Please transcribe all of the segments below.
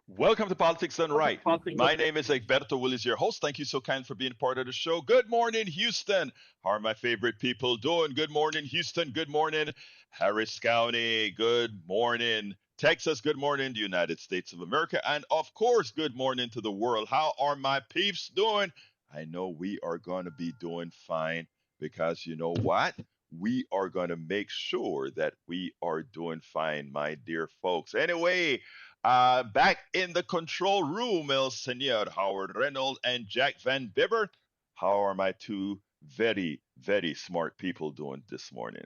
Welcome to Politics Done Right. My name is Egberto Willis, your host. Thank you so kind for being part of the show. Good morning, Houston. How are my favorite people doing? Good morning, Houston. Good morning, Harris County. Good morning, Texas. Good morning, the United States of America. And of course, good morning to the world. How are my peeps doing? I know we are going to be doing fine because you know what? We are going to make sure that we are doing fine, my dear folks. Anyway, back in the control room, El Senor Howard Reynolds and Jack Van Bibber. How are my two very, very smart people doing this morning?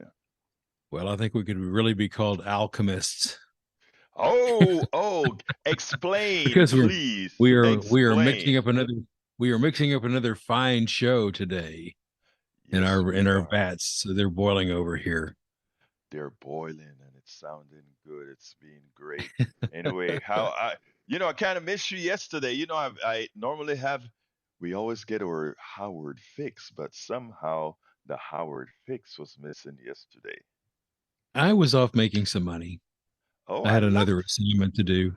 Well, I think we could really be called alchemists Oh, explain, because we're please. we are we are Explain. mixing up another we are mixing up another fine show today in Yes, our we are. vats. So they're boiling over here. They're boiling and it's sounding good. It's being great. Anyway, I kind of missed you yesterday. I normally have, we always get our Howard fix, but somehow the Howard fix was missing yesterday. I was off making some money. Oh, I I had love another it. assignment to do.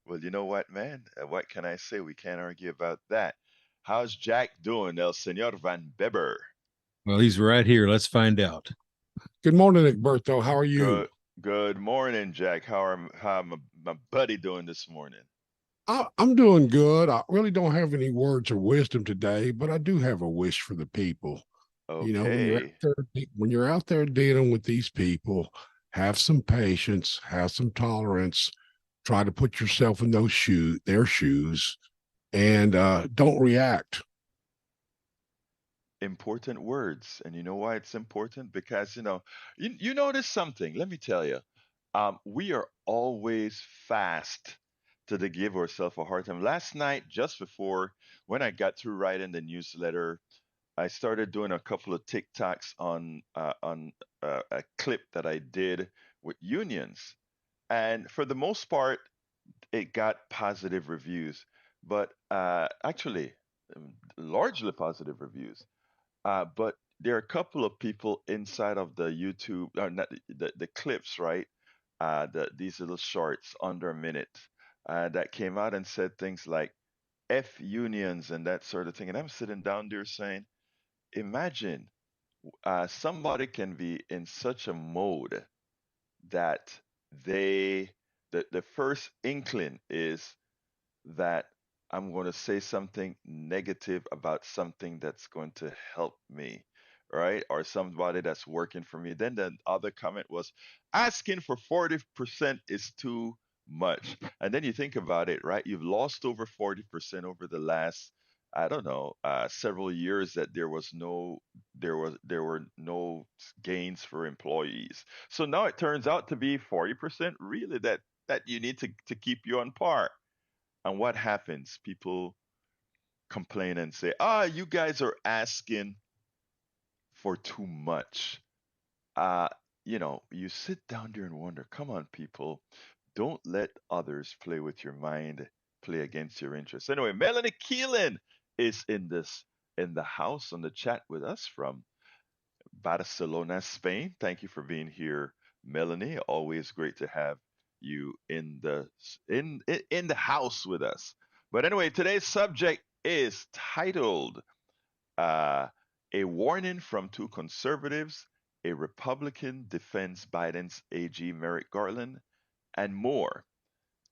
Well, you know what, man? What can I say? We can't argue about that. How's Jack doing, El Senor Van Beber? Well, he's right here. Let's find out. Good morning, Egberto. How are you? Good, good morning, Jack. How my buddy doing this morning? I'm doing good. I really don't have any words of wisdom today, but I do have a wish for the people. When you're out Okay. there, when you're out there dealing with these people, have some patience, have some tolerance. Try to put yourself in their shoes, and don't react. Important words. And you know why it's important? Because, you notice something. Let me tell you. We are always fast to give ourselves a hard time. Last night, just before when I got through writing the newsletter, I started doing a couple of TikToks on a clip that I did with unions, and for the most part, it got positive reviews. But actually, largely positive reviews. But there are a couple of people inside of the YouTube, or not, the clips, right? These little shorts under a minute that came out and said things like F unions and that sort of thing. And I'm sitting down there saying, imagine somebody can be in such a mode that the first inkling is that I'm going to say something negative about something that's going to help me, right? Or somebody that's working for me. Then the other comment was asking for 40% is too much. And then you think about it, right? You've lost over 40% over the last, I don't know, several years that there were no gains for employees. So now it turns out to be 40% really that you need to keep you on par. And what happens? People complain and say, you guys are asking for too much. Uh, you sit down there and wonder, come on, people, don't let others play with your mind, play against your interests. Anyway, Melanie Keelan is in the house on the chat with us from Barcelona, Spain. Thank you for being here, Melanie. Always great to have you in the house with us. But anyway, today's subject is titled uh, "A Warning from Two Conservatives." A Republican defends Biden's AG Merrick Garland, and more.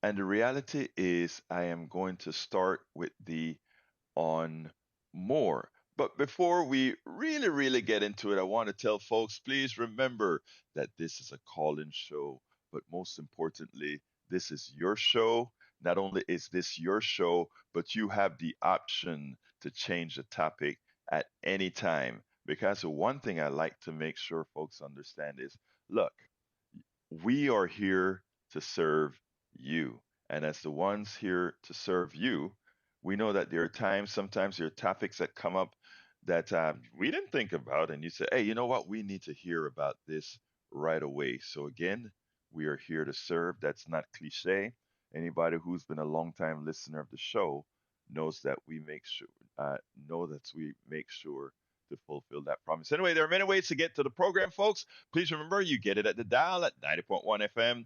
And the reality is, I am going to start with the on more. But before we really, really get into it, I want to tell folks, please remember that this is a call in show. But most importantly, this is your show. Not only is this your show, but you have the option to change the topic at any time. Because the one thing I like to make sure folks understand is look, we are here to serve you. And as the ones here to serve you, we know that there are times, sometimes there are topics that come up that we didn't think about. And you say, hey, you know what? We need to hear about this right away. So, again, we are here to serve. That's not cliche. Anybody who's been a long time listener of the show knows that we make sure, we make sure to fulfill that promise. Anyway, there are many ways to get to the program, folks. Please remember, you get it at the dial at 90.1 FM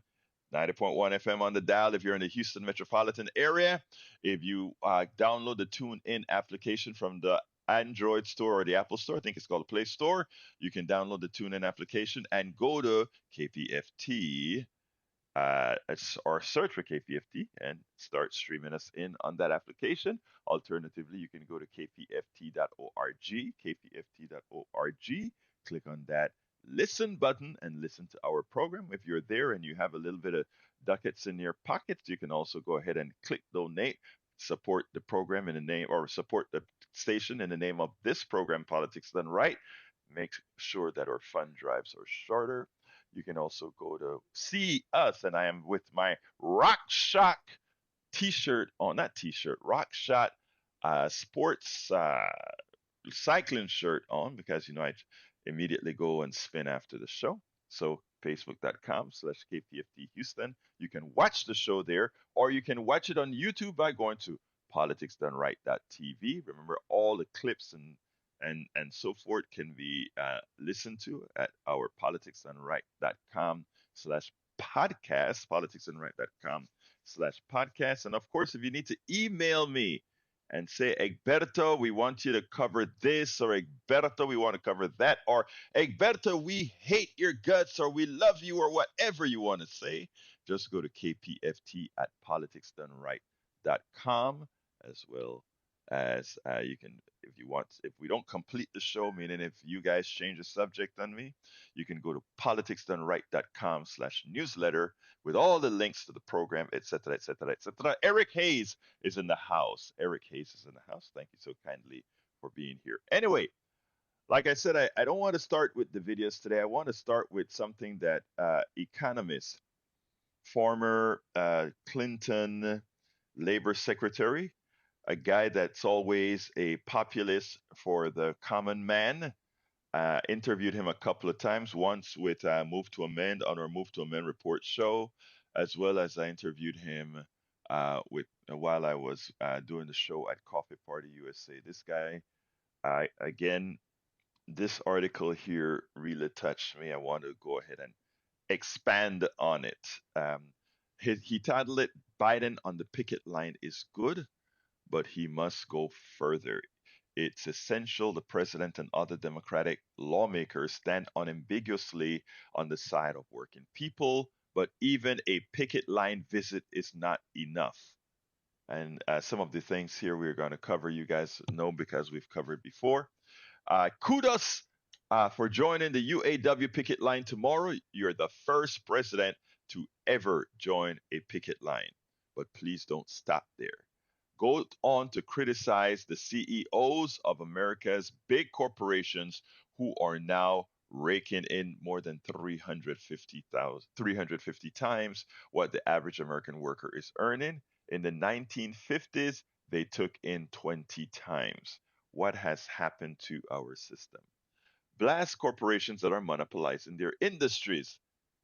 90.1 FM on the dial if you're in the Houston metropolitan area. If you download the TuneIn application from the Android store or the Apple store, I think it's called the Play Store, you can download the TuneIn application and go to KPFT or search for KPFT and start streaming us in on that application. Alternatively, you can go to kpft.org, kpft.org, click on that listen button and listen to our program. If you're there and you have a little bit of ducats in your pockets, you can also go ahead and click donate, support the program in the name or support the station in the name of this program, Politics Done Right. Make sure that our fund drives are shorter. You can also go to see us, and I am with my Rock Shock t-shirt on, not t-shirt, Rock Shot sports cycling shirt on because I immediately go and spin after the show. So facebook.com/KPFT Houston. You can watch the show there, or you can watch it on YouTube by going to politicsdoneright.tv. Remember, all the clips and so forth can be listened to at our politicsdoneright.com/podcast, politicsdoneright.com/podcast. And of course, if you need to email me and say, Egberto, we want you to cover this, or Egberto, we want to cover that, or Egberto, we hate your guts, or we love you, or whatever you want to say, just go to kpft at politicsdoneright.com, as well as you can, if you want, if we don't complete the show, meaning if you guys change the subject on me, you can go to politicsdoneright.com/newsletter with all the links to the program, etc., etc., etc. Eric Hayes is in the house. Eric Hayes is in the house. Thank you so kindly for being here. Anyway, like I said, I don't want to start with the videos today. I want to start with something that economist, former Clinton labor secretary, a guy that's always a populist for the common man. Interviewed him a couple of times, once with Move to Amend on our Move to Amend report show, as well as I interviewed him with while I was doing the show at Coffee Party USA. This guy, again, this article here really touched me. I want to go ahead and expand on it. He titled it, Biden on the Picket Line is Good, but he must go further. It's essential the president and other Democratic lawmakers stand unambiguously on the side of working people, but even a picket line visit is not enough. And some of the things here we're going to cover, you guys know because we've covered before. Kudos for joining the UAW picket line tomorrow. You're the first president to ever join a picket line. But please don't stop there. Go on to criticize the CEOs of America's big corporations who are now raking in more than 350 times what the average American worker is earning. In the 1950s, they took in 20 times. What has happened to our system? Blast corporations that are monopolizing their industries.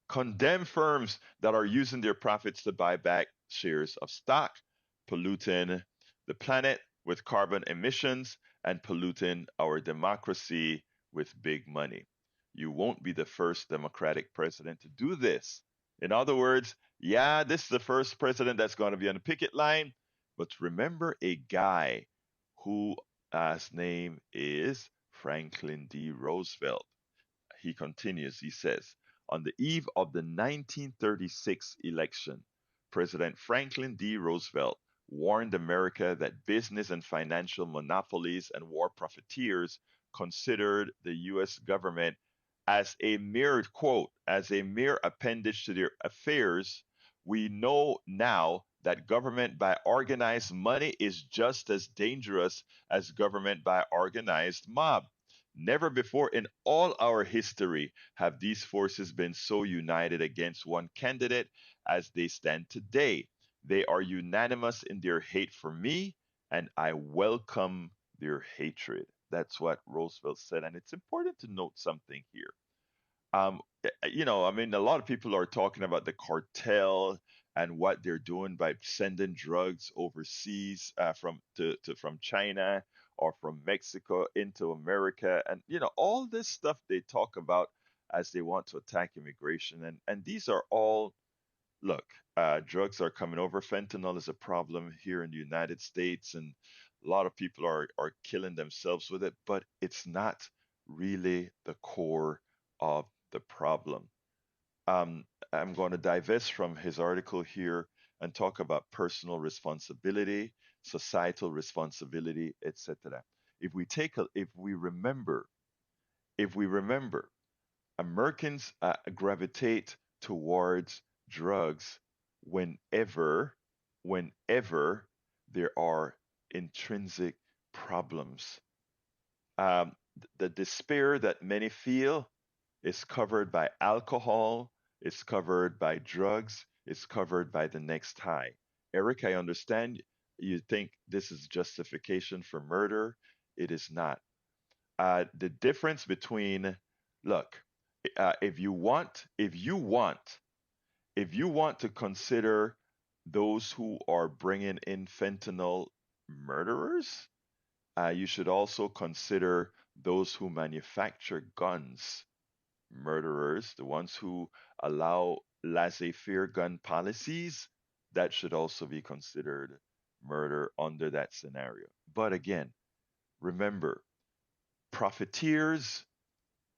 Condemn firms that are using their profits to buy back shares of stock, polluting the planet with carbon emissions and polluting our democracy with big money. You won't be the first Democratic president to do this. In other words, yeah, this is the first president that's going to be on the picket line, but remember a guy whose name is Franklin D. Roosevelt. He continues, he says, on the eve of the 1936 election, President Franklin D. Roosevelt warned America that business and financial monopolies and war profiteers considered the U.S. government as a mere, quote, as a mere appendage to their affairs. We know now that government by organized money is just as dangerous as government by organized mob. Never before in all our history have these forces been so united against one candidate as they stand today. They are unanimous in their hate for me, and I welcome their hatred. That's what Roosevelt said. And it's important to note something here. I mean, a lot of people are talking about the cartel and what they're doing by sending drugs overseas from China or from Mexico into America, and all this stuff they talk about as they want to attack immigration, and these are all look, drugs are coming over. Fentanyl is a problem here in the United States, and a lot of people are killing themselves with it, but it's not really the core of the problem. I'm going to divest from his article here and talk about personal responsibility, societal responsibility, etc. If we remember, if we remember, Americans gravitate towards drugs whenever, whenever there are intrinsic problems. The despair that many feel is covered by alcohol, it's covered by drugs, it's covered by the next high. Eric, I understand you think this is justification for murder. It is not. The difference between, look, if you want to consider those who are bringing in fentanyl murderers, you should also consider those who manufacture guns murderers, the ones who allow laissez-faire gun policies. That should also be considered murder under that scenario. But again, remember, profiteers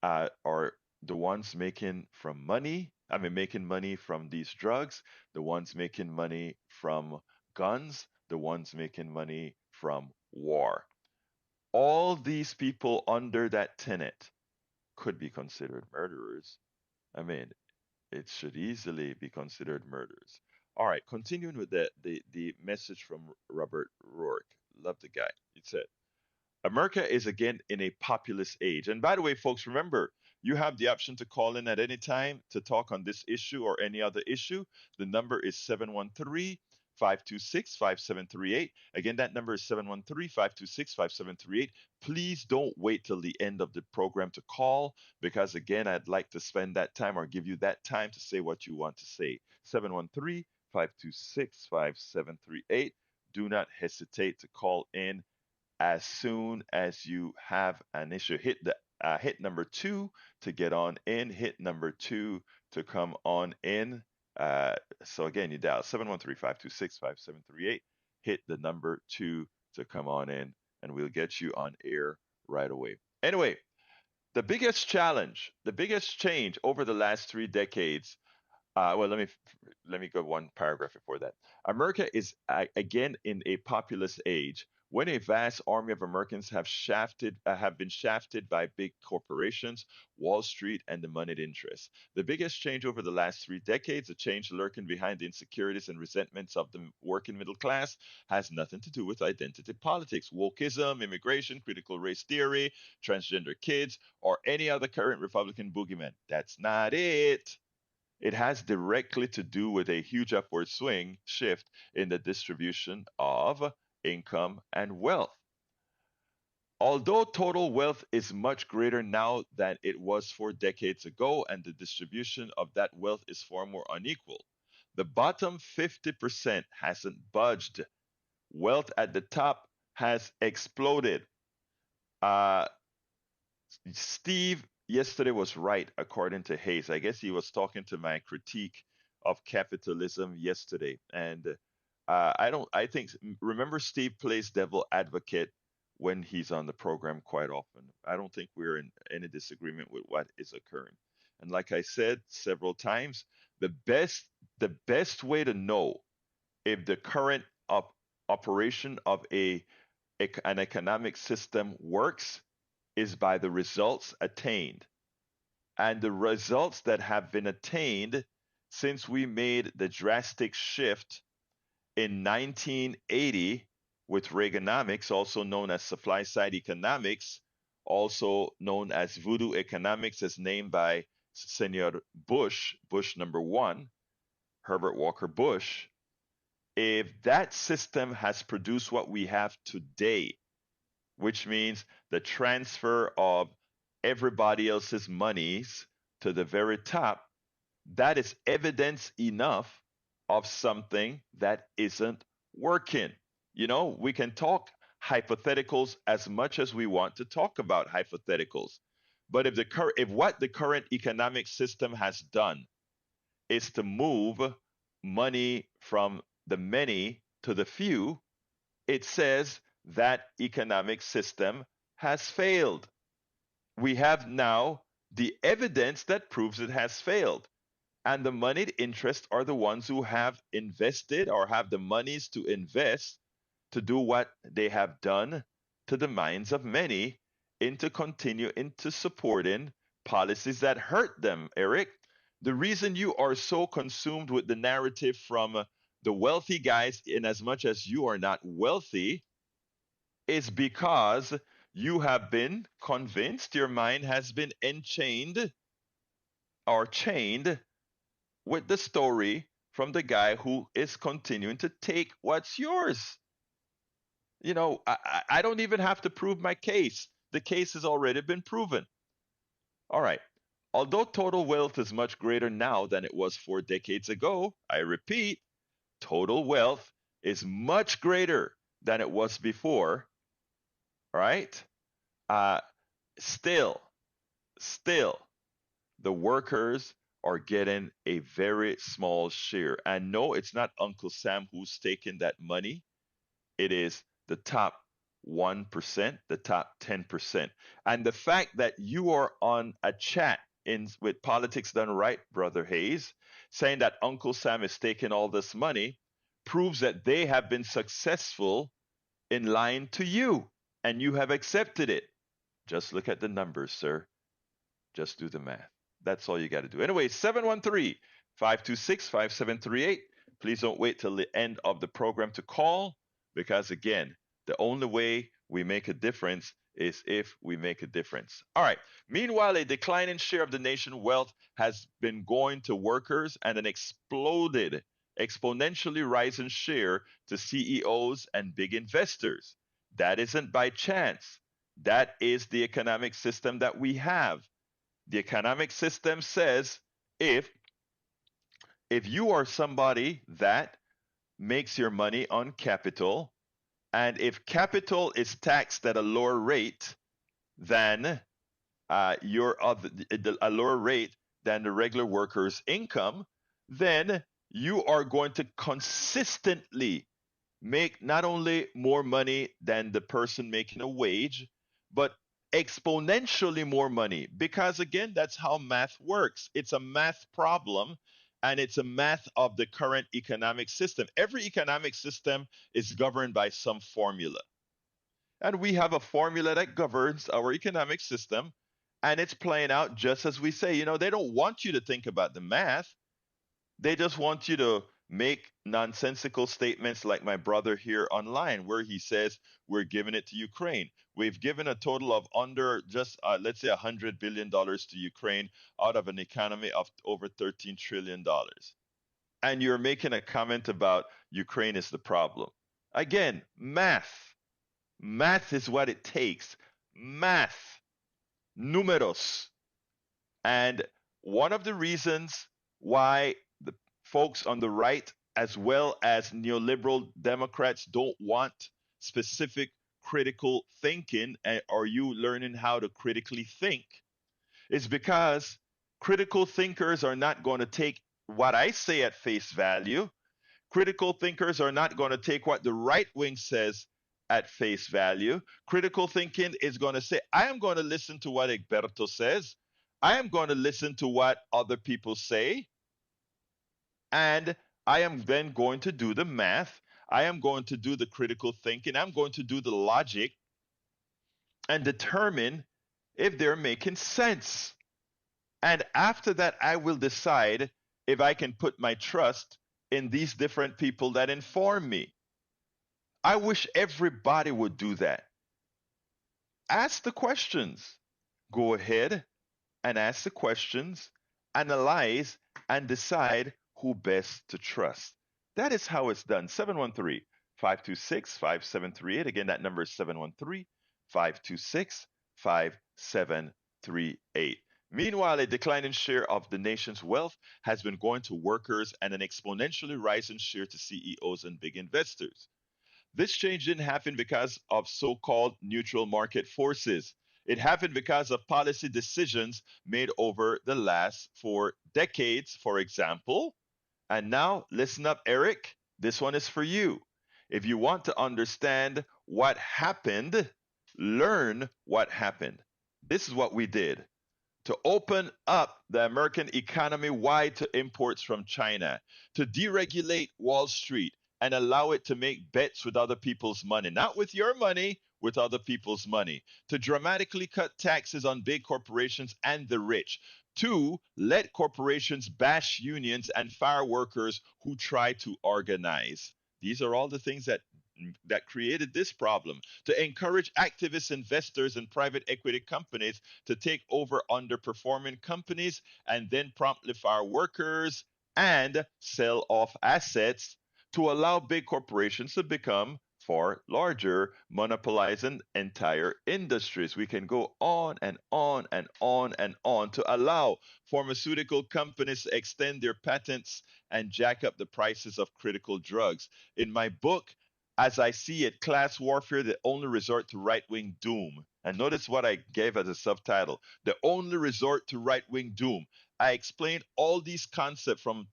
are the ones making from money. I mean, making money from these drugs, the ones making money from guns, the ones making money from war. All these people under that tenet could be considered murderers. I mean, it should easily be considered murders. All right, continuing with the message from Robert Rourke. Love the guy. He said, America is again in a populist age. And by the way, folks, remember, you have the option to call in at any time to talk on this issue or any other issue. The number is 713 526 5738. Again, that number is 713 526 5738. Please don't wait till the end of the program to call because, again, I'd like to spend that time or give you that time to say what you want to say. 713 526 5738. Do not hesitate to call in as soon as you have an issue. Hit number two to get on in. Hit number two to come on in. So again, you dial 713-526-5738. Hit the number two to come on in, and we'll get you on air right away. Anyway, the biggest challenge, the biggest change over the last 3 decades. Well, let me go one paragraph before that. America is again in a populist age when a vast army of Americans have been shafted by big corporations, Wall Street, and the moneyed interests. The biggest change over the last 3 decades, a change lurking behind the insecurities and resentments of the working middle class, has nothing to do with identity politics, wokeism, immigration, critical race theory, transgender kids, or any other current Republican boogeyman. That's not it. It has directly to do with a huge upward swing shift in the distribution of income and wealth. Although total wealth is much greater now than it was 4 decades ago, and the distribution of that wealth is far more unequal, the bottom 50% hasn't budged. Wealth at the top has exploded. Uh, Steve yesterday was right, according to Hayes. I guess he was talking to my critique of capitalism yesterday. And I don't, I think, remember, Steve plays devil advocate when he's on the program quite often. I don't think we're in any disagreement with what is occurring. And like I said several times, the best, the best way to know if the current operation of an economic system works is by the results attained. And the results that have been attained since we made the drastic shift in 1980 with Reaganomics, also known as supply side economics, also known as voodoo economics, as named by Senor Bush, Bush number one, Herbert Walker Bush. If that system has produced what we have today, which means the transfer of everybody else's monies to the very top, that is evidence enough of something that isn't working. You know, we can talk hypotheticals as much as we want to talk about hypotheticals. But if what the current economic system has done is to move money from the many to the few, it says that economic system has failed. We have now the evidence that proves it has failed. And the moneyed interests are the ones who have invested or have the monies to invest to do what they have done to the minds of many into continue into supporting policies that hurt them, Eric. The reason you are so consumed with the narrative from the wealthy guys, in as much as you are not wealthy, is because you have been convinced, your mind has been enchained or chained with the story from the guy who is continuing to take what's yours. I don't even have to prove my case. The case has already been proven. All right. Although total wealth is much greater now than it was 4 decades ago, I repeat, total wealth is much greater than it was before. All right. Uh, still, still, the workers are getting a very small share. And no, it's not Uncle Sam who's taking that money. It is the top 1%, the top 10%. And the fact that you are on a chat with Politics Done Right, Brother Hayes, saying that Uncle Sam is taking all this money proves that they have been successful in lying to you and you have accepted it. Just look at the numbers, sir. Just do the math. That's all you got to do. Anyway, 713 526 5738. Please don't wait till the end of the program to call because, again, the only way we make a difference is if we make a difference. All right. Meanwhile, a declining share of the nation's wealth has been going to workers and an exponentially rising share to CEOs and big investors. That isn't by chance. That is the economic system that we have. The economic system says if you are somebody that makes your money on capital, and if capital is taxed at a lower rate than a lower rate than the regular worker's income, then you are going to consistently make not only more money than the person making a wage, but exponentially more money. Because again, that's how math works. It's a math problem and it's a math of the current economic system. Every economic system is governed by some formula. And we have a formula that governs our economic system, and it's playing out just as we say. They don't want you to think about the math. They just want you to make nonsensical statements like my brother here online, where he says we're giving it to Ukraine. We've given a total of under just, let's say, $100 billion to Ukraine out of an economy of over $13 trillion. And you're making a comment about Ukraine is the problem. Again, math. Math is what it takes. Math. Numeros. And one of the reasons why the folks on the right, as well as neoliberal Democrats, don't want specific critical thinking, or you learning how to critically think, is because critical thinkers are not going to take what I say at face value. Critical thinkers are not going to take what the right wing says at face value. Critical thinking is going to say, I am going to listen to what Egberto says. I am going to listen to what other people say. And I am then going to do the math. I am going to do the critical thinking. I'm going to do the logic and determine if they're making sense. And after that, I will decide if I can put my trust in these different people that inform me. I wish everybody would do that. Ask the questions. Go ahead and ask the questions, analyze, and decide who best to trust. That is how it's done. 713 526 5738. Again, that number is 713 526 5738. Meanwhile, a declining share of the nation's wealth has been going to workers and an exponentially rising share to CEOs and big investors. This change didn't happen because of so-called neutral market forces. It happened because of policy decisions made over the last 4 decades. For example, And now, listen up, Eric. This one is for you. If you want to understand what happened, learn what happened. This is what we did to open up the American economy wide to imports from China, to deregulate Wall Street and allow it to make bets with other people's money, not with your money, with other people's money, to dramatically cut taxes on big corporations and the rich, to let corporations bash unions and fire workers who try to organize. These are all the things that created this problem, to encourage activist investors and private equity companies to take over underperforming companies and then promptly fire workers and sell off assets to allow big corporations to become far larger, monopolizing entire industries. We can go on and on and on and on to allow pharmaceutical companies to extend their patents and jack up the prices of critical drugs. In my book, as I see it, class warfare, the only resort to right wing doom. And notice what I gave as a subtitle, the only resort to right wing doom. I explained all these concepts from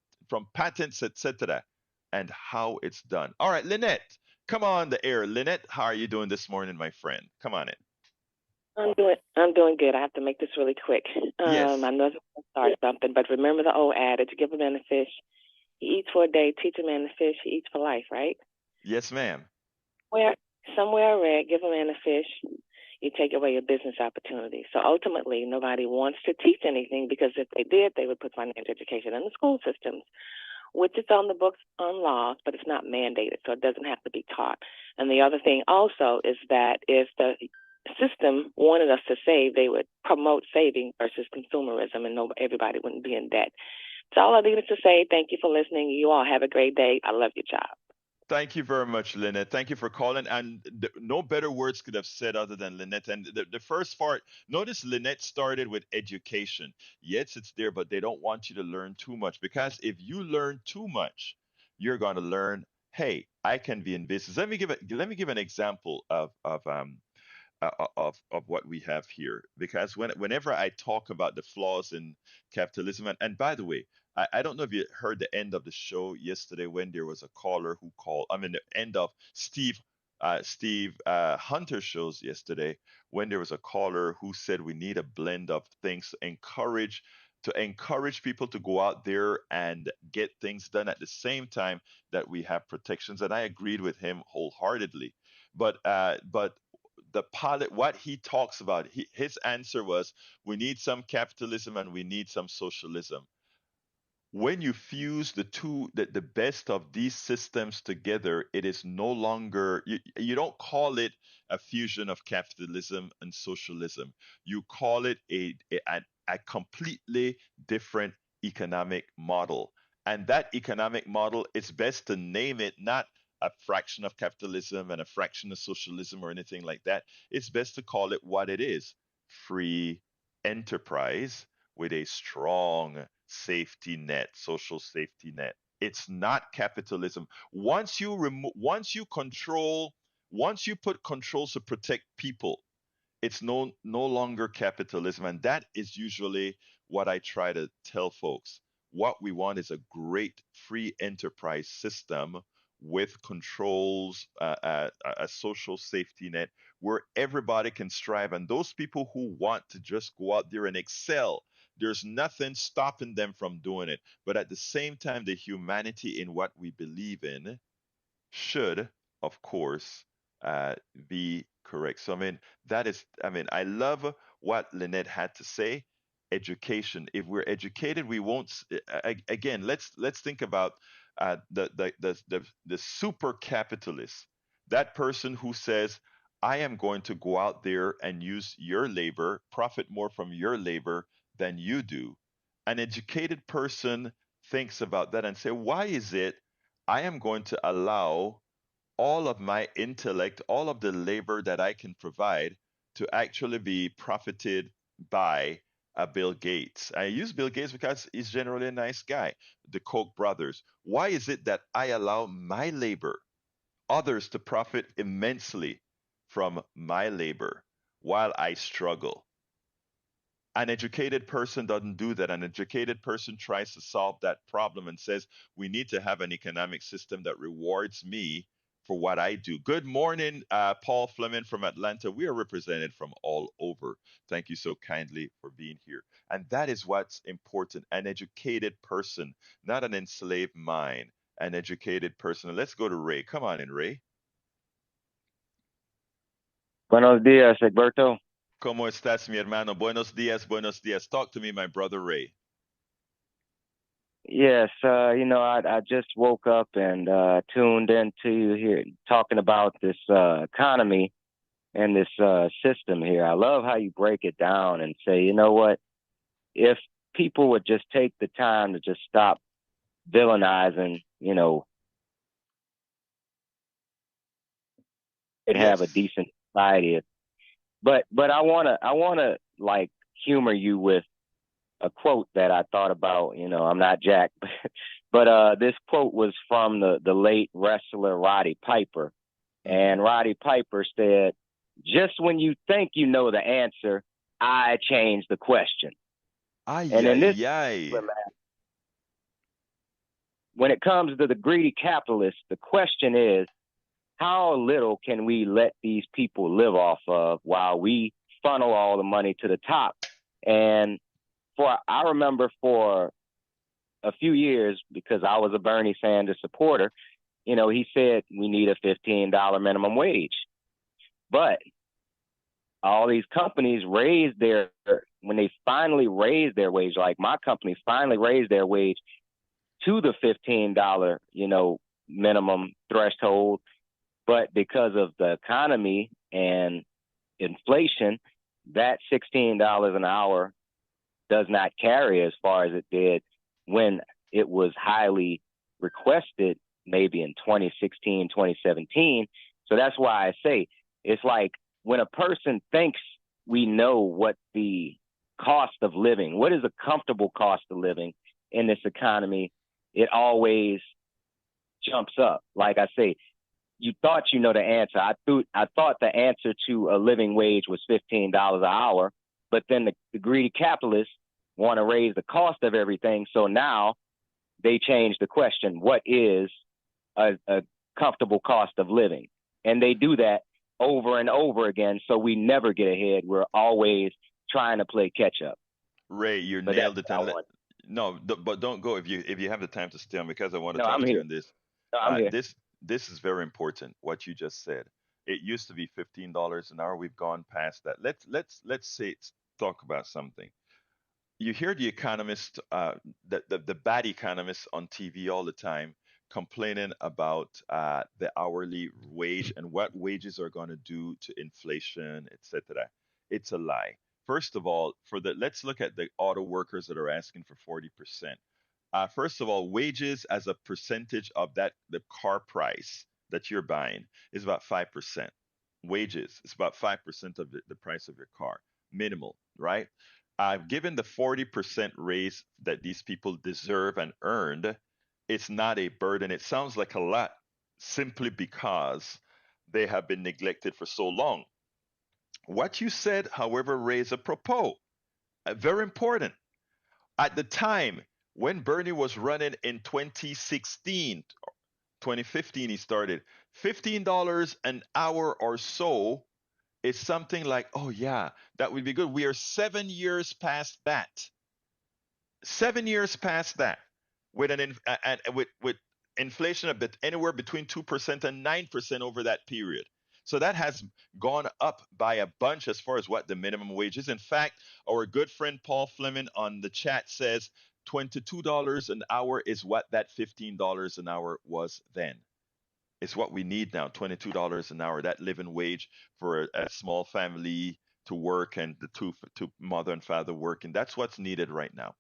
patents, etc., and how it's done. All right, Lynette, come on the air. Lynette, how are you doing this morning, my friend? Come on in. I'm doing good. I have to make this really quick. Yes, I know it's gonna start something, but remember the old adage: give a man a fish, he eats for a day; teach a man to fish, he eats for life. Right? yes, ma'am. Where somewhere I read, give a man a fish, you take away your business opportunity. So ultimately, nobody wants to teach anything because if they did, they would put financial education in the school systems, which is on the books on laws, but it's not mandated, so it doesn't have to be taught. And the other thing also is that if the system wanted us to save, they would promote saving versus consumerism, and everybody wouldn't be in debt. That's all I needed to say. Thank you for listening. You all have a great day. I love your job. Thank you very much, Lynette. Thank you for calling. And no better words could have said other than Lynette. And the first part, notice Lynette started with education. Yes, it's there, but they don't want you to learn too much because if you learn too much, you're going to learn, hey, I can be in business. Let me give an example of what we have here because whenever I talk about the flaws in capitalism, and by the way, I don't know if you heard the end of the show yesterday when there was a caller who called. I mean, the end of Steve Hunter shows yesterday when there was a caller who said we need a blend of things to encourage people to go out there and get things done at the same time that we have protections. And I agreed with him wholeheartedly. But the pilot, what he talks about, his answer was, we need some capitalism and we need some socialism. When you fuse the two, the best of these systems together, it is no longer, you don't call it a fusion of capitalism and socialism. You call it a completely different economic model. And that economic model, it's best to name it not a fraction of capitalism and a fraction of socialism or anything like that. It's best to call it what it is: free enterprise with a strong safety net, social safety net. It's not capitalism. Once you put controls to protect people, it's no longer capitalism, and that is usually what I try to tell folks. What we want is a great free enterprise system with controls, a social safety net where everybody can strive, and those people who want to just go out there and excel, there's nothing stopping them from doing it. But at the same time, the humanity in what we believe in should, of course, be correct. So, I mean, I love what Lynette had to say. Education. If we're educated, we won't. Again, let's think about the super capitalist, that person who says, "I am going to go out there and use your labor, profit more from your labor than you do." An educated person thinks about that and say, "Why is it I am going to allow all of my intellect, all of the labor that I can provide to actually be profited by Bill Gates?" I use Bill Gates because he's generally a nice guy. The Koch brothers. Why is it that I allow my labor, others to profit immensely from my labor while I struggle? An educated person doesn't do that. An educated person tries to solve that problem and says, we need to have an economic system that rewards me for what I do. Good morning, Paul Fleming from Atlanta. We are represented from all over. Thank you so kindly for being here. And that is what's important, an educated person, not an enslaved mind, an educated person. Let's go to Ray. Come on in, Ray. Buenos días, Egberto. ¿Cómo estás, mi hermano? Buenos días, buenos días. Talk to me, my brother Ray. Yes, I just woke up and tuned into you here talking about this economy and this system here. I love how you break it down and say, you know what, if people would just take the time to just stop villainizing, it'd have a Yes. decent society. But I wanna like humor you with a quote that I thought about. I'm not Jack, but this quote was from the late wrestler Roddy Piper, and Roddy Piper said, "Just when you think you know the answer, I change the question." Ay, And in this, ay, ay. when it comes to the greedy capitalists, the question is, how little can we let these people live off of while we funnel all the money to the top? And I remember for a few years, because I was a Bernie Sanders supporter, he said we need a $15 minimum wage. But all these companies when they finally raised their wage, like my company finally raised their wage to the $15, minimum threshold. But because of the economy and inflation, that $16 an hour does not carry as far as it did when it was highly requested, maybe in 2016, 2017. So that's why I say it's like when a person thinks we know what the cost of living, what is a comfortable cost of living in this economy, it always jumps up. Like I say, you thought you know the answer. I thought the answer to a living wage was $15 an hour, but then the greedy capitalists want to raise the cost of everything. So now they change the question: what is a comfortable cost of living? And they do that over and over again. So we never get ahead. We're always trying to play catch up. Ray, you But nailed that's it. what I And want. no, but don't go if you have the time to stay on, because I want to No, talk I'm to you here. on this. No, I'm here. This is very important. What you just said. It used to be $15 an hour. We've gone past that. Let's talk about something. You hear the economists, the bad economists on TV all the time complaining about the hourly wage and what wages are going to do to inflation, etc. It's a lie. First of all, let's look at the auto workers that are asking for 40%. First of all, wages as a percentage of the car price that you're buying is about 5%. Wages is about 5% of the price of your car, minimal, right? Given the 40% raise that these people deserve and earned, it's not a burden. It sounds like a lot simply because they have been neglected for so long. What you said, however, raised a propos, very important. At the time when Bernie was running in 2016, 2015, he started $15 an hour or so is something like, oh yeah, that would be good. We are 7 years past that. 7 years past that, with with inflation a bit anywhere between 2% and 9% over that period. So that has gone up by a bunch as far as what the minimum wage is. In fact, our good friend Paul Fleming on the chat says $22 an hour is what that $15 an hour was then. It's what we need now, $22 an hour, that living wage for a small family to work and the two mother and father working. That's what's needed right now.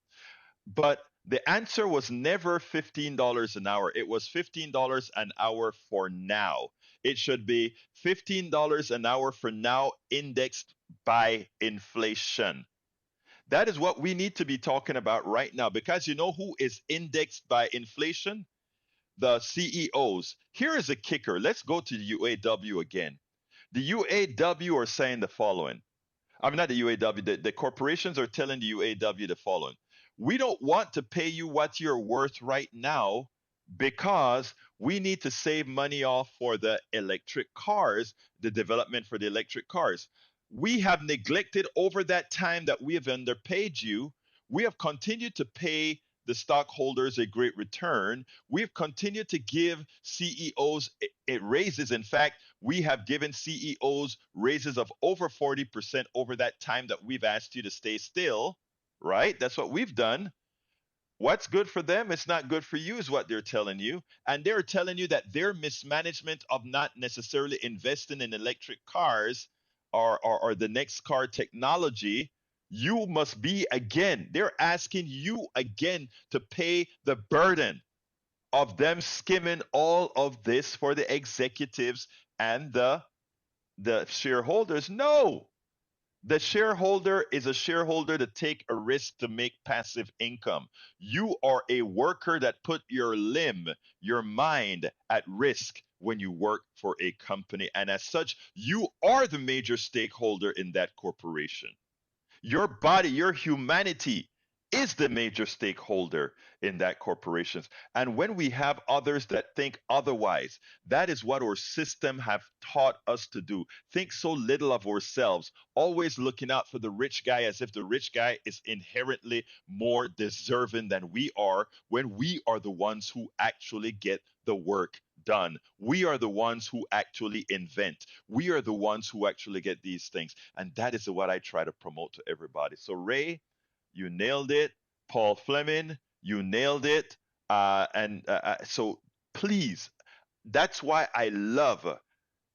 But the answer was never $15 an hour. It was $15 an hour for now. It should be $15 an hour for now, indexed by inflation. That is what we need to be talking about right now, because you know who is indexed by inflation? The CEOs. Here is a kicker. Let's go to the UAW again. The UAW are saying the following: I'm not the UAW. The corporations are telling the UAW the following: we don't want to pay you what you're worth right now because we need to save money off for the electric cars, the development for the electric cars. We have neglected over that time that we have underpaid you. We have continued to pay the stockholders a great return. We've continued to give CEOs raises. In fact, we have given CEOs raises of over 40% over that time that we've asked you to stay still, right? That's what we've done. What's good for them is not good for you, is what they're telling you. And they're telling you that their mismanagement of not necessarily investing in electric cars or the next car technology, you must be again. They're asking you again to pay the burden of them skimming all of this for the executives and the shareholders. No, the shareholder is a shareholder to take a risk to make passive income. You are a worker that put your limb, your mind at risk when you work for a company. And as such, you are the major stakeholder in that corporation. Your body, your humanity is the major stakeholder in that corporation. And when we have others that think otherwise, that is what our system have taught us to do. Think so little of ourselves, always looking out for the rich guy as if the rich guy is inherently more deserving than we are, when we are the ones who actually get the work done. We are the ones who actually invent. We are the ones who actually get these things. And that is what I try to promote to everybody. So, Ray, you nailed it. Paul Fleming, you nailed it. So please, that's why I love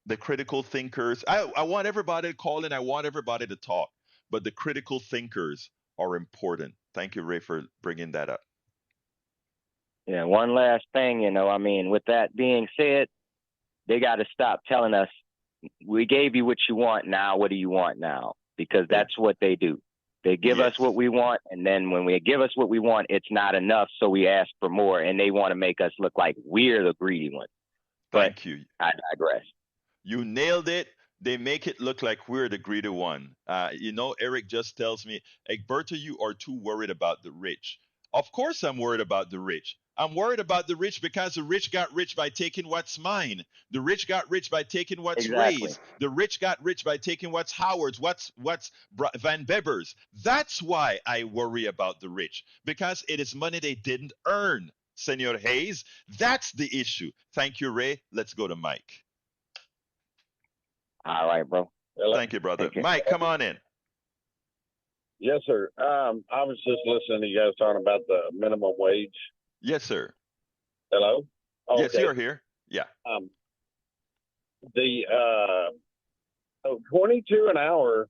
the critical thinkers. I want everybody to call in. I want everybody to talk. But the critical thinkers are important. Thank you, Ray, for bringing that up. Yeah, one last thing, I mean, with that being said, they got to stop telling us, we gave you what you want now, what do you want now? Because that's what they do. They give us what we want, and then when we give us what we want, it's not enough, so we ask for more, and they want to make us look like we're the greedy ones. Thank you. I digress. You nailed it. They make it look like we're the greedy one. Eric just tells me, Egberto, you are too worried about the rich. Of course I'm worried about the rich. I'm worried about the rich because the rich got rich by taking what's mine. The rich got rich by taking what's Ray's. The rich got rich by taking what's Howard's, what's Van Beber's. That's why I worry about the rich, because it is money they didn't earn, Senor Hayes. That's the issue. Thank you, Ray. Let's go to Mike. All right, bro. Thank you, brother. Mike, come on in. Yes, sir. I was just listening to you guys talking about the minimum wage. Yes, sir. Hello? Okay. Yes, you're here. Yeah. The 22 an hour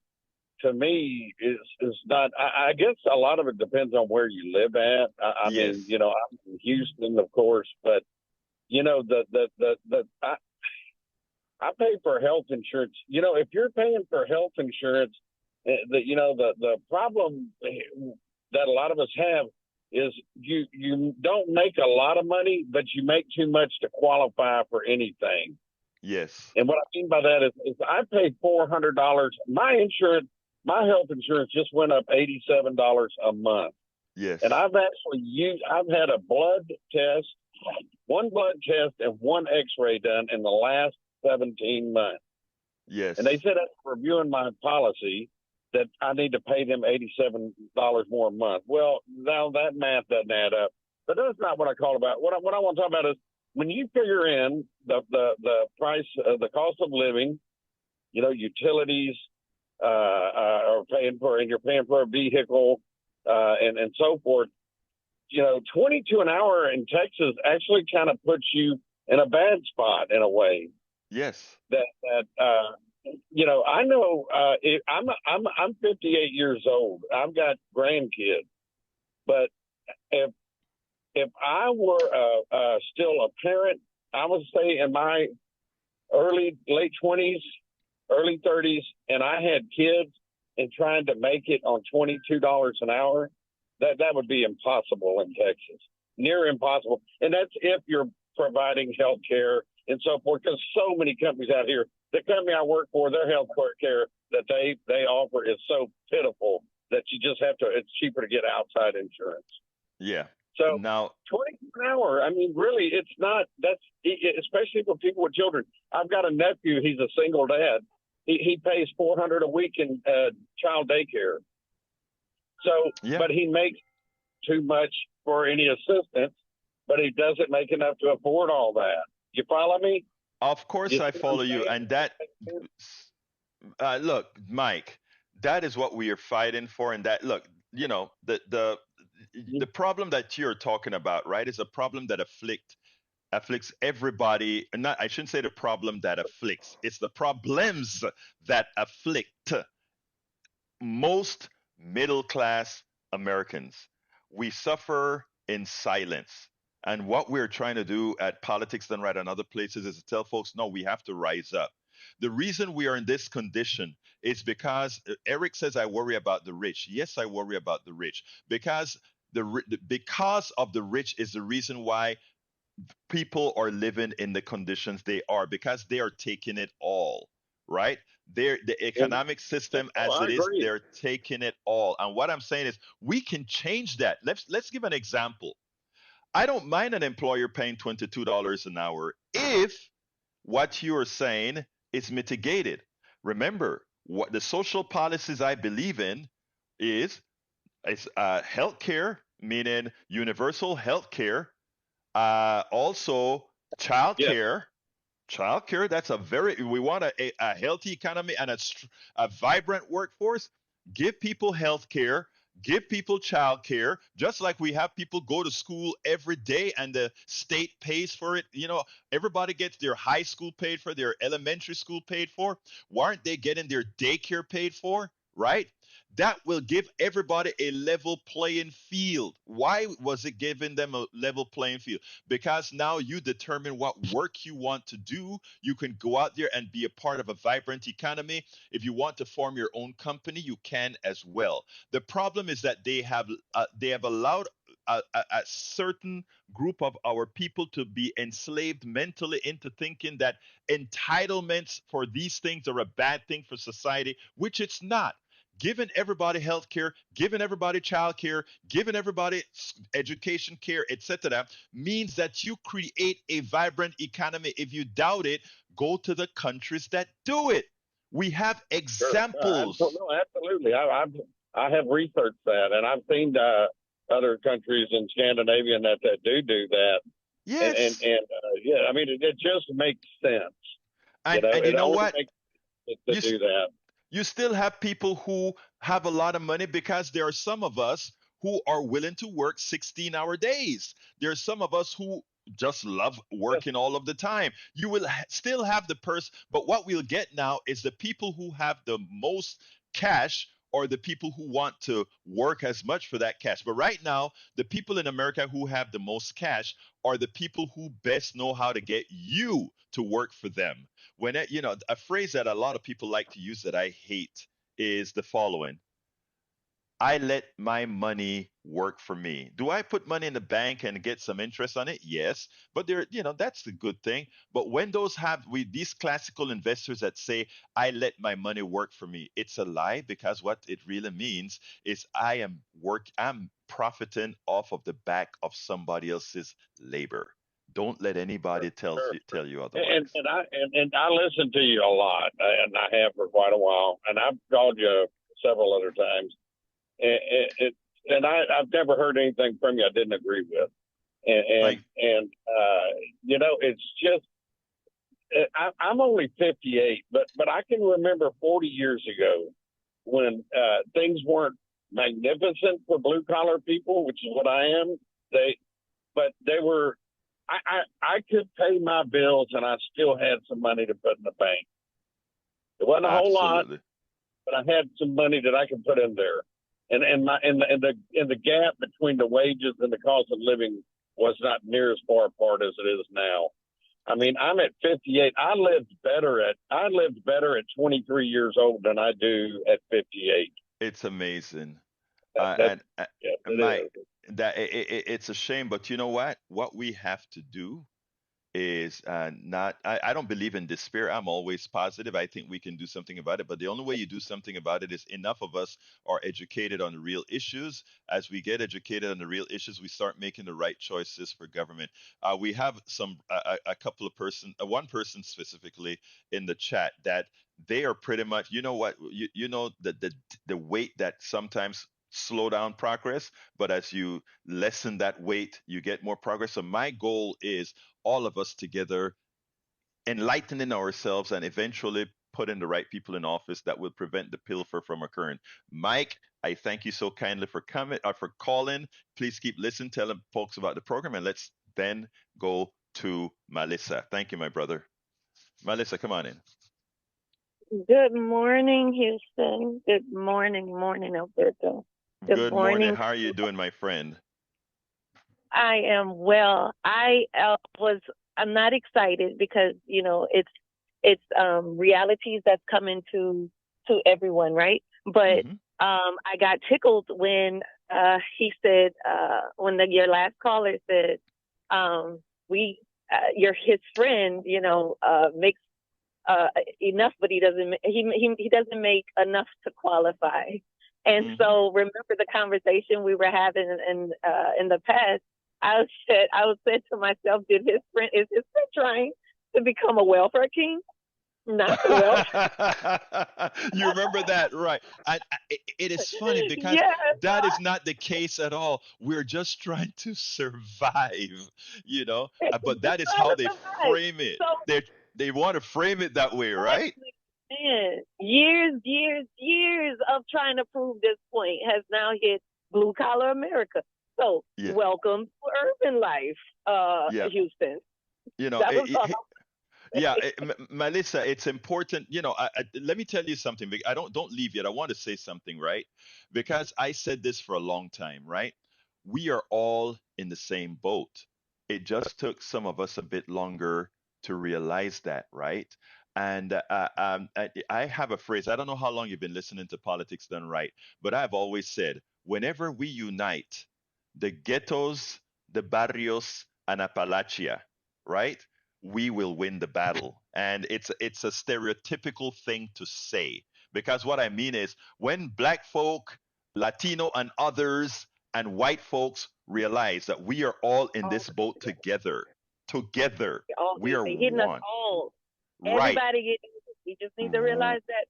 to me is not. I guess a lot of it depends on where you live at. I mean, I'm in Houston, of course, but I pay for health insurance. If you're paying for health insurance, the problem that a lot of us have is you don't make a lot of money, but you make too much to qualify for anything. Yes. And what I mean by that is I pay $400. My health insurance just went up $87 a month. Yes. And I've had a blood test, one blood test and one x-ray done in the last 17 months. Yes. And they said after reviewing my policy that I need to pay them $87 more a month. Well, now that math doesn't add up. But that's not what I call about. What I want to talk about is when you figure in the price, the cost of living, utilities are paying for, and you're paying for a vehicle and so forth. 22 an hour in Texas actually kind of puts you in a bad spot in a way. Yes. I know I'm 58 years old. I've got grandkids, but if I were still a parent, I would say in my late 20s, early 30s, and I had kids and trying to make it on $22 an hour, that would be impossible in Texas, near impossible. And that's if you're providing health care and so forth, because so many companies out here. The company I work for, their health care that they offer is so pitiful that you just have to. It's cheaper to get outside insurance. Yeah. So Now, 20 an hour. I mean, really, it's not. That's especially for people with children. I've got a nephew. He's a single dad. He pays $400 a week in child daycare. So, yeah. but he makes too much for any assistance, but he doesn't make enough to afford all that. You follow me? Of course, You I see what I'm follow you. saying? And that, look, Mike, that is what we are fighting for. And that, look, the problem that you're talking about, right, is a problem that afflicts everybody. And not, I shouldn't say the problem that afflicts. It's the problems that afflict most middle class Americans. We suffer in silence. And what we're trying to do at Politics Done Right and other places is to tell folks, no, we have to rise up. The reason we are in this condition is because Eric says, I worry about the rich. Yes, I worry about the rich because because of the rich is the reason why people are living in the conditions they are, because they are taking it all, right? The economic system Oh, as I it is, agree. they're taking it all. And what I'm saying is we can change that. Let's give an example. I don't mind an employer paying $22 an hour if what you're saying is mitigated. Remember, what the social policies I believe in is health care, meaning universal health care, also child Yes. care. Child care, that's a very, we want a healthy economy and a vibrant workforce. Give people health care, give people child care, just like we have people go to school every day and the state pays for it. Everybody gets their high school paid for, their elementary school paid for. Why aren't they getting their daycare paid for? Right? That will give everybody a level playing field. Why was it giving them a level playing field? Because now you determine what work you want to do. You can go out there and be a part of a vibrant economy. If you want to form your own company, you can as well. The problem is that they have allowed a certain group of our people to be enslaved mentally into thinking that entitlements for these things are a bad thing for society, which it's not. Giving everybody health care, giving everybody child care, giving everybody education care, etc., means that you create a vibrant economy. If you doubt it, go to the countries that do it. We have Sure. examples. No, absolutely. I have researched that, and I've seen other countries in Scandinavia that do that, Yes. yeah, I mean, it just makes sense. And you It know only what? makes sense You to do that. you still have people who have a lot of money because there are some of us who are willing to work 16-hour days. There are some of us who just love Yes, working all of the time. You will still have the person, but what we'll get now is the people who have the most cash or the people who want to work as much for that cash. But right now, the people in America who have the most cash are the people who best know how to get you to work for them. A phrase that a lot of people like to use that I hate is the following: I let my money work for me. Do I put money in the bank and get some interest on it? Yes, but that's the good thing. But when these classical investors that say I let my money work for me, it's a lie, because what it really means is I'm profiting off of the back of somebody else's labor. Don't let anybody sure. tell you And otherwise. and I and I listen to you a lot, and I have for quite a while, and I've called you several other times, and I've never heard anything from you I didn't agree with, Thank it's just I'm only 58, but I can remember 40 years ago when things weren't magnificent for blue collar people, which is what I am. But they were. I could pay my bills, and I still had some money to put in the bank. It wasn't a whole lot, Absolutely. but I had some money that I could put in there. And the gap between the wages and the cost of living was not near as far apart as it is now. I mean, I'm at 58. I lived better at 23 years old than I do at 58. It's amazing. That And Yes, it Mike, is. it's a shame, but you know what? What we have to do is not, I don't believe in despair. I'm always positive. I think we can do something about it. But the only way you do something about it is enough of us are educated on the real issues. As we get educated on the real issues, we start making the right choices for government. We have a couple of one person specifically in the chat that they are pretty much, you know what, you know, the weight that sometimes slow down progress, but as you lessen that weight, you get more progress. So my goal is all of us together enlightening ourselves and eventually putting the right people in office that will prevent the pilfer from occurring. Mike, I thank you so kindly for coming or for calling. Please keep listening, telling folks about the program, and let's then go to Melissa. Thank you, my brother. Melissa, come on in. Good morning, Houston. Good morning, Alberto. Good morning. How are you doing, my friend? I am well. I'm not excited because it's realities that's coming to everyone, right? But I got tickled when he said when your last caller said you're his friend, makes enough, but he doesn't make enough to qualify. And so remember the conversation we were having in the past. I said to myself, is his friend trying to become a welfare king? Not the welfare. You remember that, right? It is funny because that is not the case at all. We're just trying to survive, but that is how they frame it. So, they want to frame it that way, right? Man, years of trying to prove this point has now hit blue collar America. So welcome to urban life, Houston. Melissa, it's important. Let me tell you something. I don't leave yet. I want to say something, right? Because I said this for a long time, right? We are all in the same boat. It just took some of us a bit longer to realize that, right? And I have a phrase. I don't know how long you've been listening to Politics Done Right, but I've always said, whenever we unite the ghettos, the barrios, and Appalachia, right? We will win the battle. And it's a stereotypical thing to say, because what I mean is when black folk, Latino and others, and white folks realize that we are all in this boat together, we are one. Right. Everybody we just need to realize that,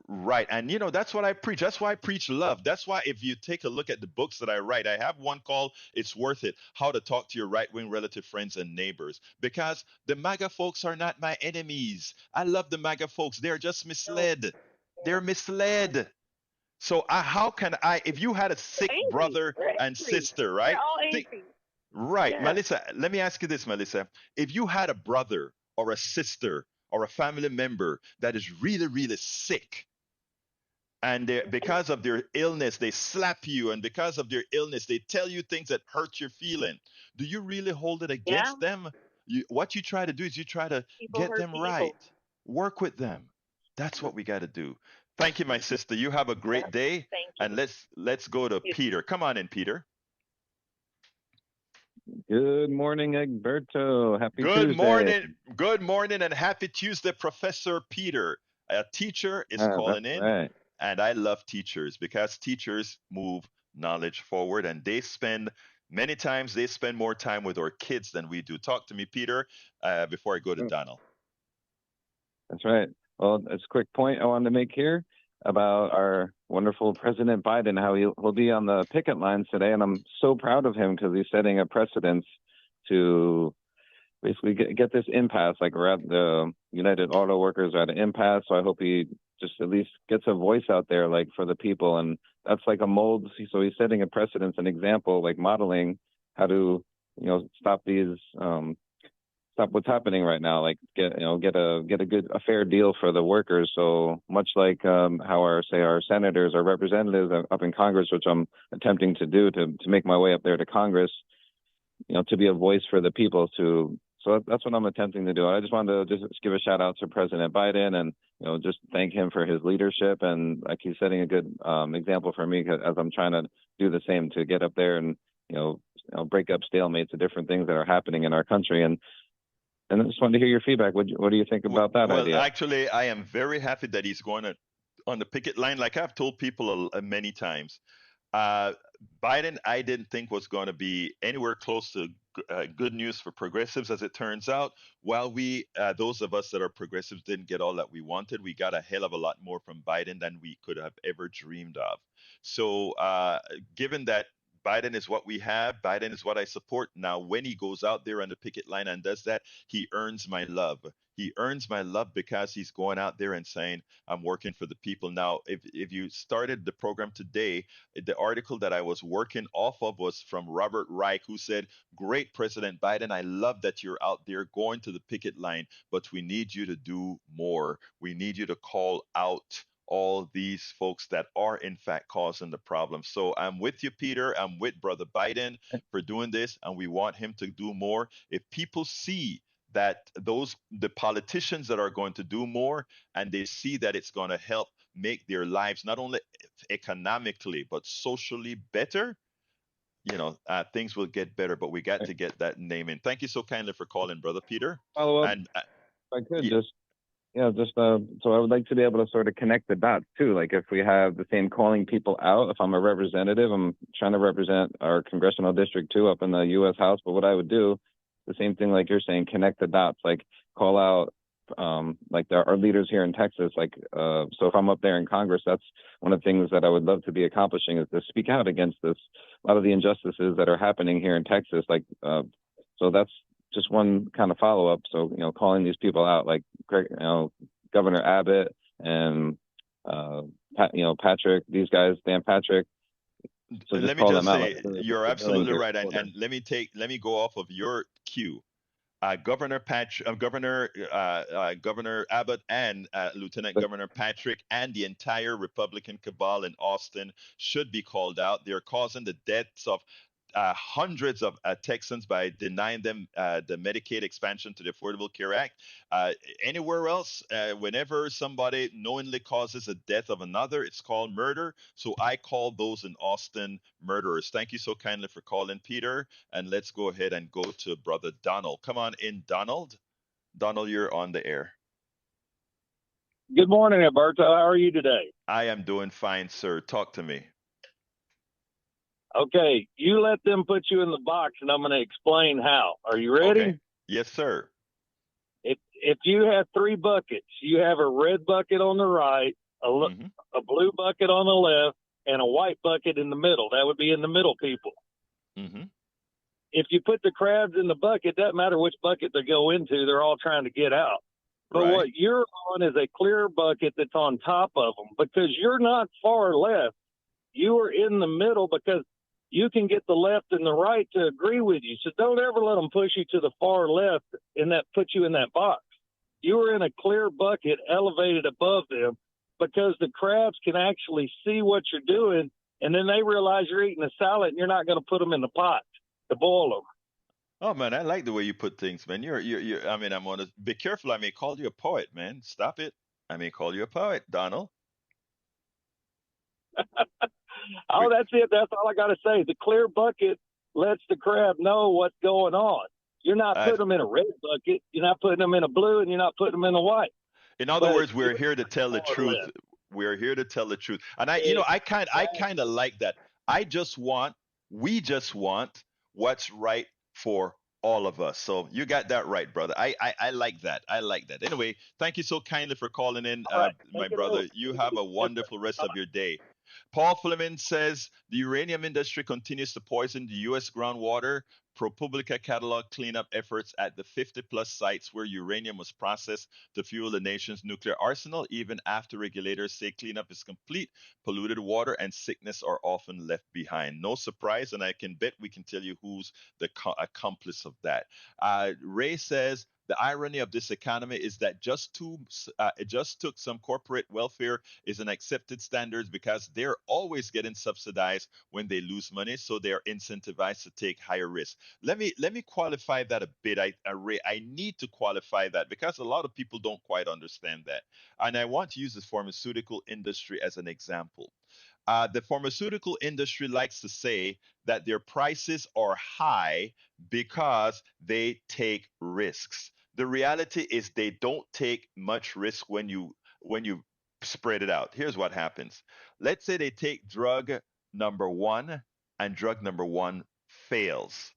man. Right. And that's what I preach. That's why I preach love. That's why if you take a look at the books that I write, I have one called It's Worth It: How to Talk to Your Right-Wing Relative Friends and Neighbors. Because the MAGA folks are not my enemies. I love the MAGA folks. They're just misled. They're misled. So how can I, if you had a sick brother and sister, right? Right. Melissa, let me ask you this, Melissa. If you had a brother or a sister or a family member that is really, really sick, and because of their illness, they slap you, and because of their illness, they tell you things that hurt your feeling, do you really hold it against them? What you try to do is you try to get them right. Work with them. That's what we got to do. Thank you, my sister. You have a great day. And let's go to Peter. Come on in, Peter. Good morning, Alberto. Happy Tuesday. Good morning and happy Tuesday, Professor Peter. A teacher is calling in. Right. And I love teachers because teachers move knowledge forward, and many times they spend more time with our kids than we do. Talk to me, Peter, before I go to Donald. That's right. Well, it's a quick point I wanted to make here about our wonderful President Biden, how he'll be on the picket lines today. And I'm so proud of him because he's setting a precedence to basically get this impasse. Like we're at the United Auto Workers are at an impasse. So I hope he just at least gets a voice out there, like for the people. And that's like a mold. So he's setting a precedence, an example, like modeling how to, stop these, stop what's happening right now, like get a fair deal for the workers. So much like how our senators, our representatives up in Congress, which I'm attempting to do to make my way up there to Congress, to be a voice for the people. So that's what I'm attempting to do. I just wanted to just give a shout out to President Biden and just thank him for his leadership, and like he's setting a good example for me as I'm trying to do the same to get up there and break up stalemates of different things that are happening in our country. And And I just wanted to hear your feedback. What do you think about that Well, idea? actually, I am very happy that he's going on the picket line. Like I've told people many times, uh, Biden, I didn't think was going to be anywhere close to good news for progressives. As it turns out, while those of us that are progressives, didn't get all that we wanted, we got a hell of a lot more from Biden than we could have ever dreamed of. So, given that Biden is what we have, Biden is what I support. Now, when he goes out there on the picket line and does that, he earns my love. He earns my love because he's going out there and saying, I'm working for the people. Now, if you started the program today, the article that I was working off of was from Robert Reich, who said, great, President Biden, I love that you're out there going to the picket line, but we need you to do more. We need you to call out all these folks that are in fact causing the problem. So I'm with you, Peter. I'm with Brother Biden for doing this, and we want him to do more. If people see that the politicians that are going to do more, and they see that it's going to help make their lives not only economically but socially better, things will get better. But we got to get that name in. Thank you so kindly for calling, Brother Peter. Follow up, And if I could yeah, just yeah, just so I would like to be able to sort of connect the dots too. Like if we have the same calling people out, if I'm a representative, I'm trying to represent our congressional district too up in the U.S. House. But what I would do, the same thing like you're saying, connect the dots, like call out like our leaders here in Texas. Like so if I'm up there in Congress, that's one of the things that I would love to be accomplishing is to speak out against this, a lot of the injustices that are happening here in Texas. Like so that's just one kind of follow up. So, calling these people out, like, Governor Abbott and, Patrick, these guys, Dan Patrick. So just let me call just them out. say Like, you're absolutely right, and, okay. and let me go off of your cue. Governor Abbott and Lieutenant But Governor Patrick and the entire Republican cabal in Austin should be called out. They're causing the deaths of hundreds of Texans by denying them the Medicaid expansion to the Affordable Care Act. Uh, Anywhere else, whenever somebody knowingly causes a death of another, it's called murder. So I call those in Austin murderers. Thank you so kindly for calling, Peter. And let's go ahead and go to Brother Donald. Come on in, Donald. Donald, you're on the air. Good morning, Alberto. How are you today? I am doing fine, sir. Talk to me. Okay, you let them put you in the box, and I'm going to explain how. Are you ready? Okay. Yes, sir. If you have three buckets, you have a red bucket on the right, Hmm. a blue bucket on the left, and a white bucket in the middle. That would be in the middle people. Hmm. If you put the crabs in the bucket, it doesn't matter which bucket they go into, they're all trying to get out. But Right. what you're on is a clear bucket that's on top of them because you're not far left. You are in the middle because you can get the left and the right to agree with you. So don't ever let them push you to the far left and that put you in that box. You are in a clear bucket elevated above them because the crabs can actually see what you're doing, and then they realize you're eating a salad and you're not going to put them in the pot to boil them. Oh man, I like the way you put things, man. You're. I mean, I'm gonna be careful. I may call you a poet, man. Stop it. I may call you a poet, Donald. Oh, We, that's it. That's all I got to say. The clear bucket lets the crab know what's going on. You're not uh, putting them in a red bucket. You're not putting them in a blue, and you're not putting them in a white. in other But words, we're you're here to tell the far truth. left. We're here to tell the truth. And I Exactly. kind of like that. I just want, we just want what's right for all of us. So you got that right, brother. I like that. I like that. Anyway, thank you so kindly for calling in, All right. my Take it over. brother. You have a Yes, sir. wonderful rest Bye-bye. of your day. Paul Fleming says the uranium industry continues to poison the U.S. groundwater. ProPublica catalog cleanup efforts at the 50 plus sites where uranium was processed to fuel the nation's nuclear arsenal. Even after regulators say cleanup is complete, polluted water and sickness are often left behind. No surprise, and I can bet we can tell you who's the accomplice of that. Ray says the irony of this economy is that it just took some corporate welfare is an accepted standards because they're always getting subsidized when they lose money, so they're incentivized to take higher risks. Let me qualify that a bit. I need to qualify that because a lot of people don't quite understand that, and I want to use the pharmaceutical industry as an example. The pharmaceutical industry likes to say that their prices are high because they take risks. The reality is they don't take much risk when you spread it out. Here's what happens. Let's say they take drug number 1 and drug number 1 fails,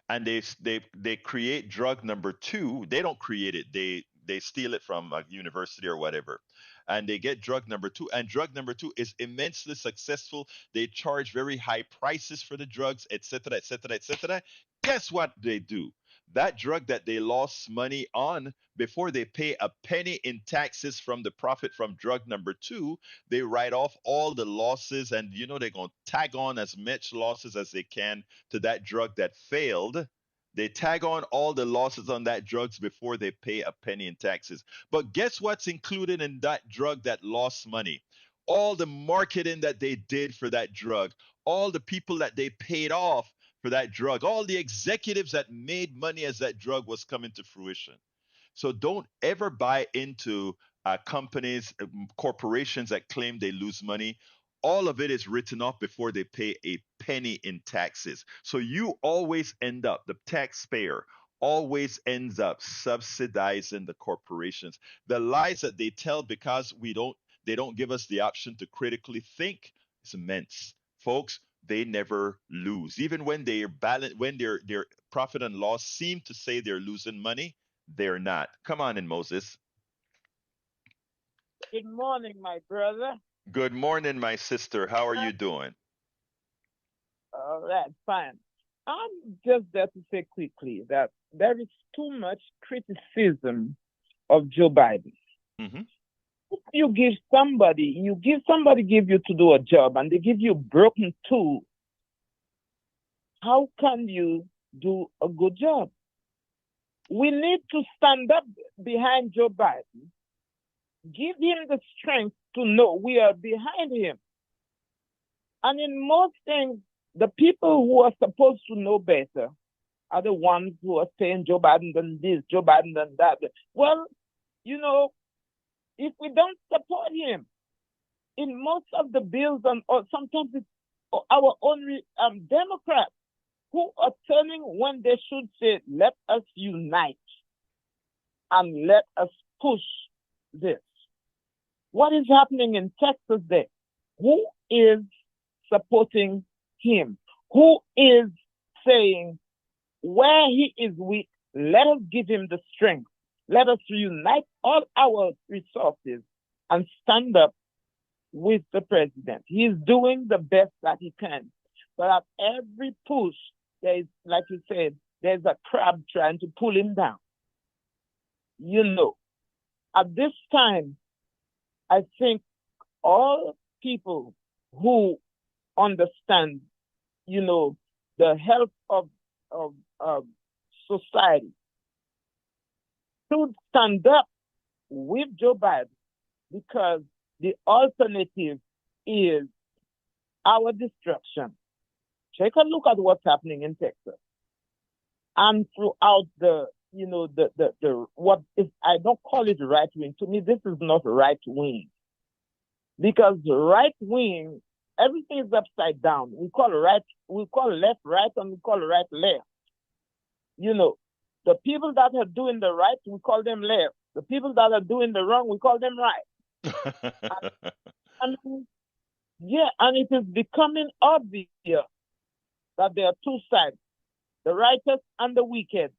and they create drug number 2. They don't create it. They steal it from a university or whatever, and they get drug number 2, and drug number 2 is immensely successful. They charge very high prices for the drugs, etc., etc., etc. Guess what they do? That drug that they lost money on, before they pay a penny in taxes from the profit from drug number 2, they write off all the losses, and they're going to tag on as much losses as they can to that drug that failed. They tag on all the losses on that drugs before they pay a penny in taxes. But guess what's included in that drug that lost money? All the marketing that they did for that drug, all the people that they paid off for that drug, all the executives that made money as that drug was coming to fruition. So don't ever buy into companies, corporations that claim they lose money. All of it is written off before they pay a penny in taxes. So you always end up, the taxpayer always ends up subsidizing the corporations. The lies that they tell because they don't give us the option to critically think is immense. Folks, they never lose. Even when their profit and loss seem to say they're losing money, they're not. Come on in, Moses. Good morning, my brother. Good morning, my sister. How are you doing? All right, fine. I'm just there to say quickly that there is too much criticism of Joe Biden. Mm-hmm. If you give somebody give you to do a job and they give you broken tool, how can you do a good job? We need to stand up behind Joe Biden, give him the strength to know we are behind him. And in most things, the people who are supposed to know better are the ones who are saying Joe Biden done this, Joe Biden done that. Well, if we don't support him in most of the bills, or sometimes it's our own Democrats who are turning when they should say, let us unite and let us push this. What is happening in Texas there? Who is supporting him? Who is saying where he is weak, let us give him the strength. Let us unite all our resources and stand up with the president. He's doing the best that he can. But at every push, there is, like you said, there's a crab trying to pull him down. At this time, I think all people who understand, the health of society should stand up with Joe Biden, because the alternative is our destruction. Take a look at what's happening in Texas and throughout what is, I don't call it right wing. To me, this is not right wing, because right wing, everything is upside down. We call left right, and we call right left. The people that are doing the right, we call them left. The people that are doing the wrong, we call them right. and it is becoming obvious that there are two sides, the righteous and the wicked,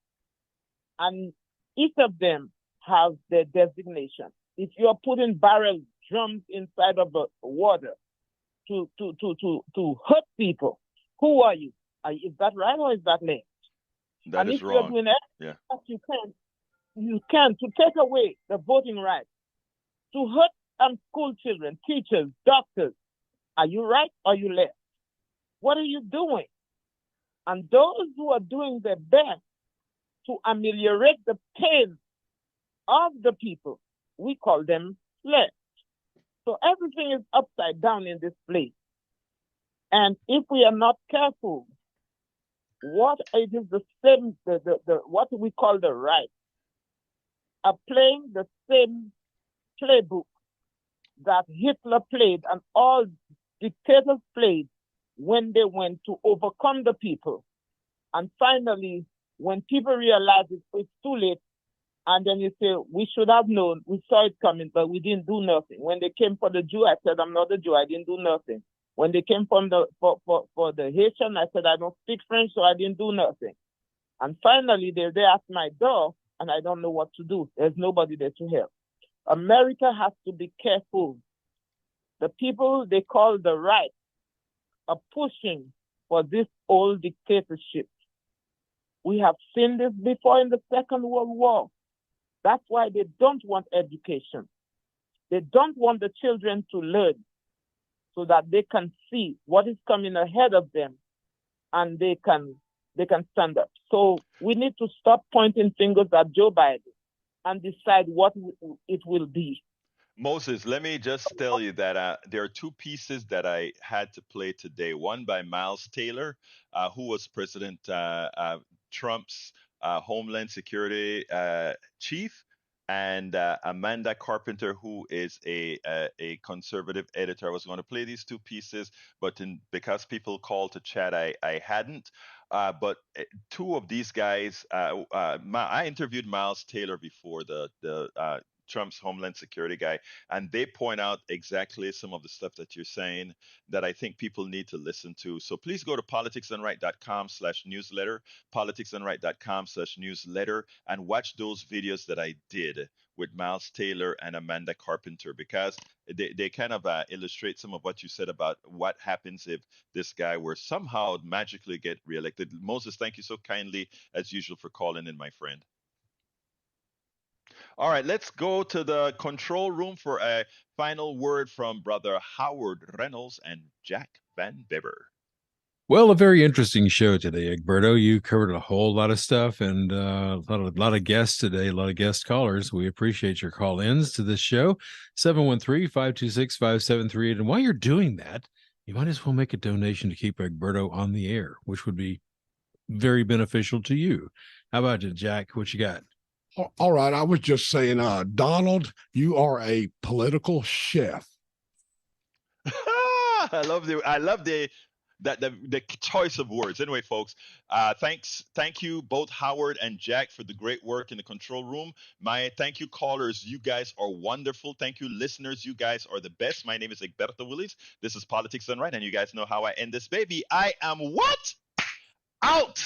and each of them has their designation. If you are putting barrel drums inside of the water to hurt people, who are you? Is that right or is that left? That and is if wrong. You're doing everything that you can to take away the voting rights, to hurt school children, teachers, doctors. Are you right or are you left? What are you doing? And those who are doing their best to ameliorate the pain of the people, we call them left. So everything is upside down in this place. And if we are not careful, what it is the same, what we call the right, are playing the same playbook that Hitler played and all dictators played when they went to overcome the people. And finally, when people realize it's too late And then you say, we should have known, we saw it coming, but we didn't do nothing. When they came for the Jew, I said, I'm not a Jew, I didn't do nothing. When they came for the Haitian, I said, I don't speak French, so I didn't do nothing. And finally, they're there at my door, and I don't know what to do. There's nobody there to help. America has to be careful. The people they call the right are pushing for this old dictatorship. We have seen this before in the Second World War. That's why they don't want education. They don't want the children to learn so that they can see what is coming ahead of them and they can stand up. So we need to stop pointing fingers at Joe Biden and decide what it will be. Moses, let me just tell you that there are two pieces that I had to play today. One by Miles Taylor, who was President Trump's Homeland Security chief, and Amanda Carpenter, who is a conservative editor. I was going to play these two pieces, but because people called to chat, I hadn't. But two of these guys, I interviewed Miles Taylor before, the Trump's Homeland Security guy, and they point out exactly some of the stuff that you're saying that I think people need to listen to. So please go to politicsdoneright.com/newsletter, politicsdoneright.com/newsletter, and watch those videos that I did with Miles Taylor and Amanda Carpenter, because they kind of illustrate some of what you said about what happens if this guy were somehow magically get reelected. Moses, thank you so kindly, as usual, for calling in, my friend. All right, let's go to the control room for a final word from Brother Howard Reynolds and Jack Van Bibber. Well, a very interesting show today, Egberto. You covered a whole lot of stuff and a lot of guests today, a lot of guest callers. We appreciate your call-ins to this show, 713-526-5738. And while you're doing that, you might as well make a donation to keep Egberto on the air, which would be very beneficial to you. How about you, Jack? What you got? All right. I was just saying, Donald, you are a political chef. I love the choice of words. Anyway, folks, thank you both Howard and Jack for the great work in the control room. Thank you callers, you guys are wonderful. Thank you listeners, you guys are the best. My name is Egberto Willis. This is Politics Done Right, and you guys know how I end this baby. I am what? Out.